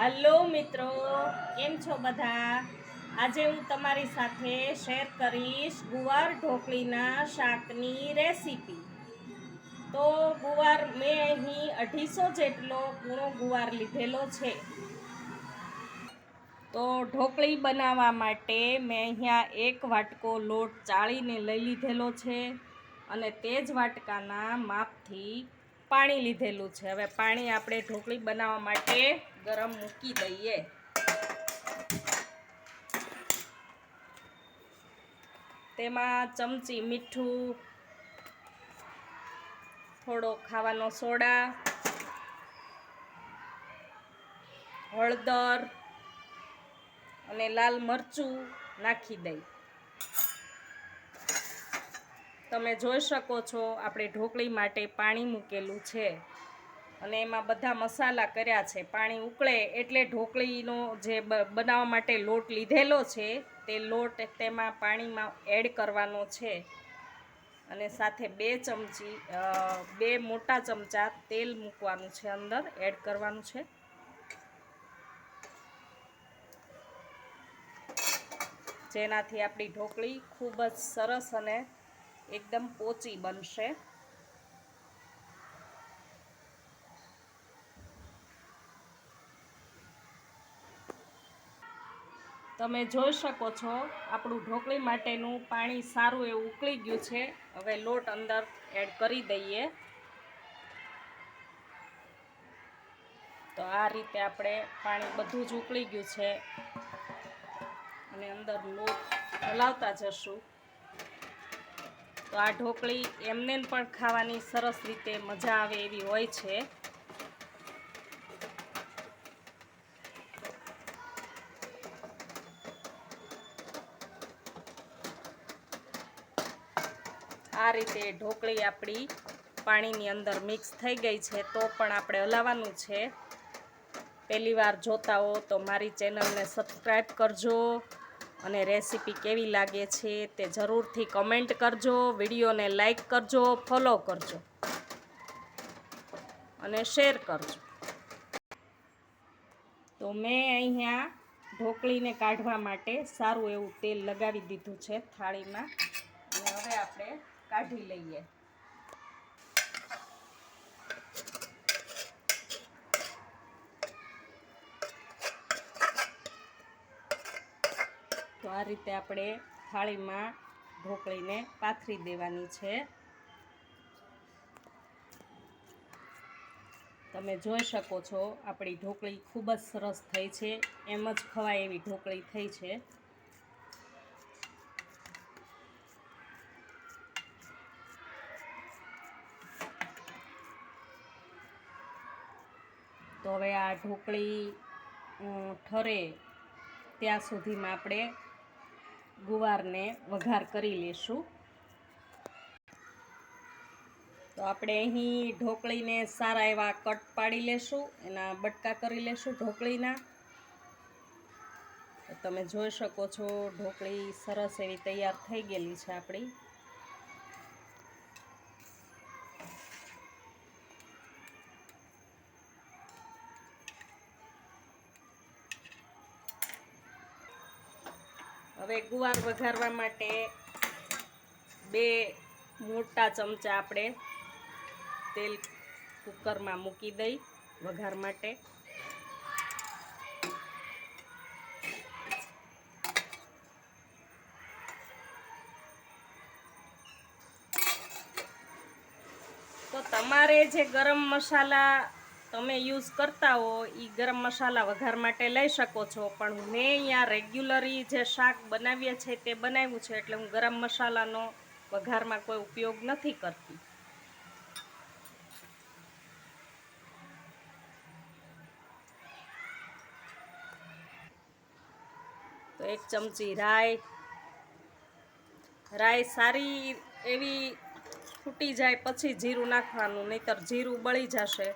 Hello મિત્રો, કેમ છો બધા? આજે હું તમારી સાથે શેર કરીશ ગુવાર ઢોકળીના શાકની રેસીપી. તો ગુવાર મેં અહીં 250 જેટલો કૂણો ગુવાર લીધેલો છે. તો ઢોકળી બનાવવા માટે મેં અહીંયા 1 વાટકો લોટ ચાળીને લઈ લીધેલો છે અને તે જ વાટકાના માપથી પાણી લીધેલું છે. હવે પાણી આપણે ઢોકળી બનાવવા માટે ગરમ મૂકી દઈએ. તેમાં ચમચી મીઠું, થોડો ખાવાનો સોડા, હળદર અને લાલ મરચું નાખી દઈ. તમે જોઈ શકો છો આપણે ઢોકળી માટે પાણી મૂકેલું છે અને એમાં બધા મસાલા કર્યા છે. પાણી ઉકળે એટલે ઢોકળીનો જે બનાવવા માટે લોટ લીધેલો છે તે લોટ તેમાં પાણીમાં એડ કરવાનો છે અને સાથે 2 મોટા ચમચા તેલ મૂકવાનું છે, અંદર એડ કરવાનું છે. જેનાથી આપણી ઢોકળી ખૂબ જ સરસ અને એકદમ પોચી બનશે. તમે જોઈ શકો છો આપણું ઢોકળી માટેનું પાણી સારું એવું ઉકળી ગયું છે. હવે લોટ અંદર એડ કરી દઈએ. તો આ રીતે આપણે પાણી બધું જ ઉકળી ગયું છે અને અંદર લોટ હલાવતા જશું. તો આ ઢોકળી એમને પણ ખાવાની સરસ રીતે મજા આવે એવી હોય છે. આ રીતે ઢોકળી આપણી પાણીની અંદર મિક્સ થઈ ગઈ છે. તો પણ આપણે હલાવવાનું છે. પહેલી વાર જોતા હો તો મારી ચેનલને સબસ્ક્રાઈબ કરજો અને રેસીપી કેવી લાગે છે તે જરૂરથી કમેન્ટ કરજો, વિડીયોને લાઈક કરજો, ફોલો કરજો અને શેર કરજો. તો મેં અહીંયા ઢોકળીને કાઢવા માટે સારું એવું તેલ લગાવી દીધું છે થાળીમાં અને હવે આપણે કાઢી લઈએ. તો આ રીતે આપણે થાળીમાં ઢોકળીને પાથરી દેવાની છે. તમે જોઈ શકો છો આપણી ઢોકળી ખૂબ જ સરસ થઈ છે. એમ જ ખવાય એવી ઢોકળી થઈ છે. તો હવે આ ઢોકળી ઠરે ત્યાં સુધીમાં આપણે ગુવારને વઘાર કરી લેશું. તો આપણે અહીં ઢોકળીને સારા એવા કટ પાડી લેશું, એના બટકા કરી લેશું ઢોકળીના. તો તમે જોઈ શકો છો ઢોકળી સરસ એવી તૈયાર થઈ ગયેલી છે આપણી. હવે ગુવાર વઘારવા માટે 2 મોટા ચમચા આપણે તેલ કુકરમાં મૂકી દઈ વઘાર માટે. તો તમારે જે ગરમ મસાલા તમે યુઝ કરતા હો એ ગરમ મસાલા વઘાર માટે લઈ શકો છો, પણ મેં અહીંયા રેગ્યુલરી જે શાક બનાવીએ છીએ તે બનાવ્યું છે એટલે હું ગરમ મસાલાનો વઘારમાં કોઈ ઉપયોગ નથી કરતી. તો 1 ચમચી રાઈ સારી એવી ફૂટી જાય પછી જીરું નાખવાનું, નહીતર જીરું બળી જશે.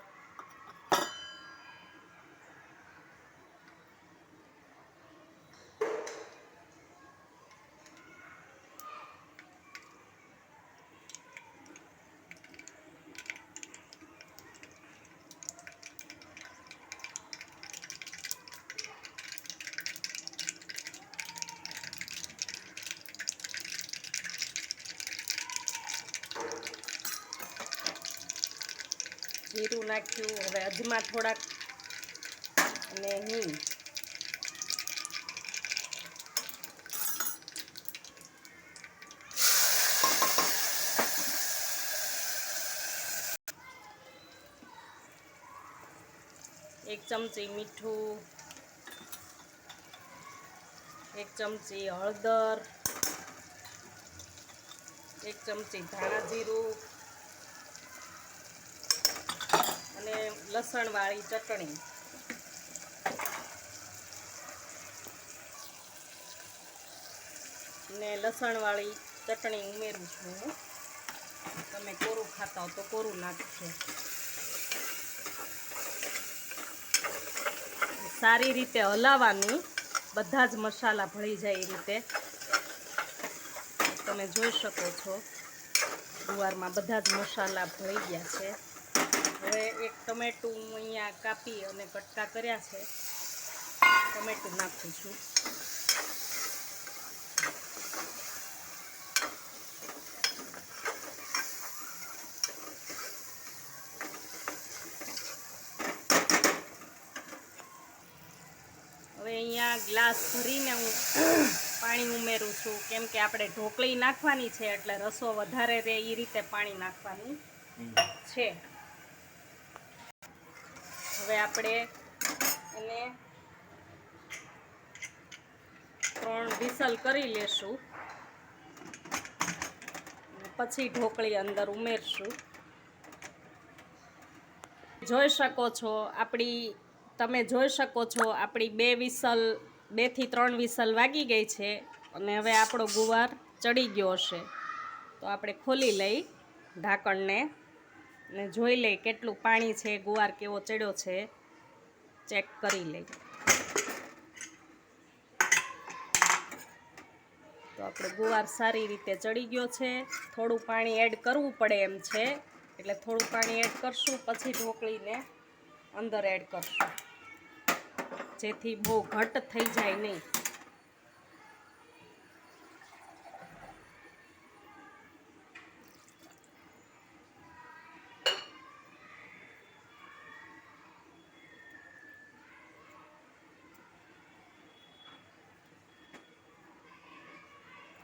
મરચું નાખ્યું. હવે અજમા થોડાક અને હિંગ. એક ચમચી મીઠું, 1 ચમચી હળદર, 1 ચમચી ધાણા જીરું અને લસણવાળી ચટણી. ને લસણવાળી ચટણી ઉમેરું છું. તમે કોરું ખાતા હો તો કોરું નાખજો. સારી રીતે હલાવવાનું, બધા જ મસાલા ભળી જાય એ રીતે. તમે જોઈ શકો છો ગુવારમાં બધા જ મસાલા ભળી ગયા છે. હવે એક ટમેટું હું અહીંયા કાપી અને કટકા કર્યા છે, ટમેટું નાખું છું. હવે અહીંયા ગ્લાસ ભરીને હું પાણી ઉમેરું છું, કેમ કે આપણે ઢોકળી નાખવાની છે એટલે રસો વધારે રહે એ રીતે પાણી નાખવાનું છે. હવે આપણે એને 3 વિસલ કરી લેશું, પછી ઢોકળી અંદર ઉમેરશું. જોઈ શકો છો તમે જોઈ શકો છો આપણી 2 થી 3 વિસલ વાગી ગઈ છે અને હવે આપણો ગુવાર ચડી ગયો હશે. તો આપણે ખોલી લઈ ઢાંકણને અને જોઈ લઈ કેટલું પાણી છે, ગુવાર કેવો ચડ્યો છે ચેક કરી લઈ. તો આપણો ગુવાર સારી રીતે ચડી ગયો છે. થોડું પાણી એડ કરવું પડે એમ છે, એટલે થોડું પાણી એડ કરશું, પછી ઢોકળીને અંદર એડ કરશું, જેથી બહુ ઘટ થઈ જાય નહીં.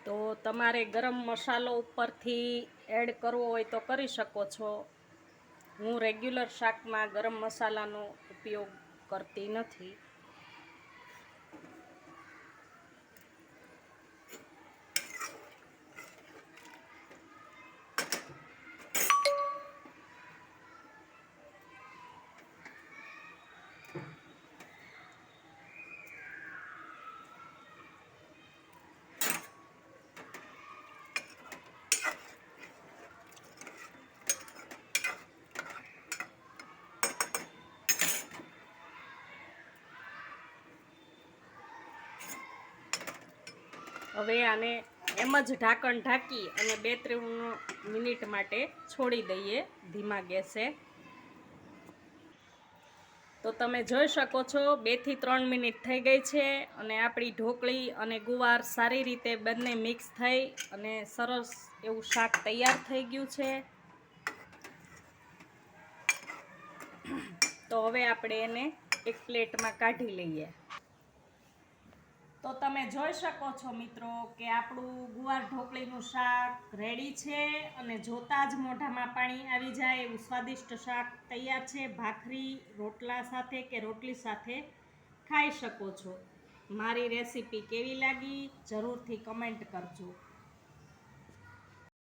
તો તમારે ગરમ મસાલો ઉપરથી એડ કરવો હોય તો કરી શકો છો. હું રેગ્યુલર શાકમાં ગરમ મસાલાનો ઉપયોગ કરતી નથી. હવે આને એમ જ ઢાંકણ ઢાંકી અને 2-3 મિનિટ માટે છોડી દઈએ ધીમા ગેસે. તો તમે જોઈ શકો છો 2 થી 3 મિનિટ થઈ ગઈ છે અને આપણી ઢોકળી અને ગુવાર સારી રીતે બંને મિક્સ થઈ અને સરસ એવું શાક તૈયાર થઈ ગયું છે. તો હવે આપણે એને એક પ્લેટમાં કાઢી લઈએ. તો તમે જોઈ શકો છો મિત્રો કે આપણું ગુવાર ઢોકળીનું શાક રેડી છે અને જોતાં જ મોઢામાં પાણી આવી જાય એવું સ્વાદિષ્ટ શાક તૈયાર છે. ભાખરી, રોટલા સાથે કે રોટલી સાથે ખાઈ શકો છો. મારી રેસીપી કેવી લાગી જરૂરથી કમેન્ટ કરજો.